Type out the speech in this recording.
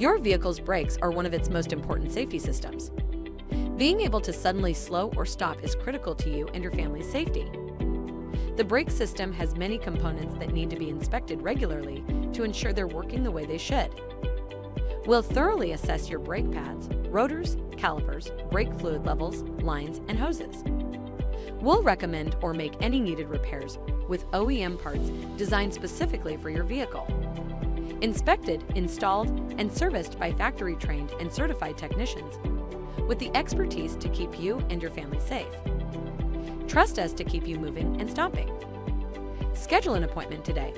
Your vehicle's brakes are one of its most important safety systems. Being able to suddenly slow or stop is critical to you and your family's safety. The brake system has many components that need to be inspected regularly to ensure they're working the way they should. We'll thoroughly assess your brake pads, rotors, calipers, brake fluid levels, lines, and hoses. We'll recommend or make any needed repairs with OEM parts designed specifically for your vehicle. Inspected, installed, and serviced by factory-trained and certified technicians with the expertise to keep you and your family safe. Trust us to keep you moving and stopping. Schedule an appointment today.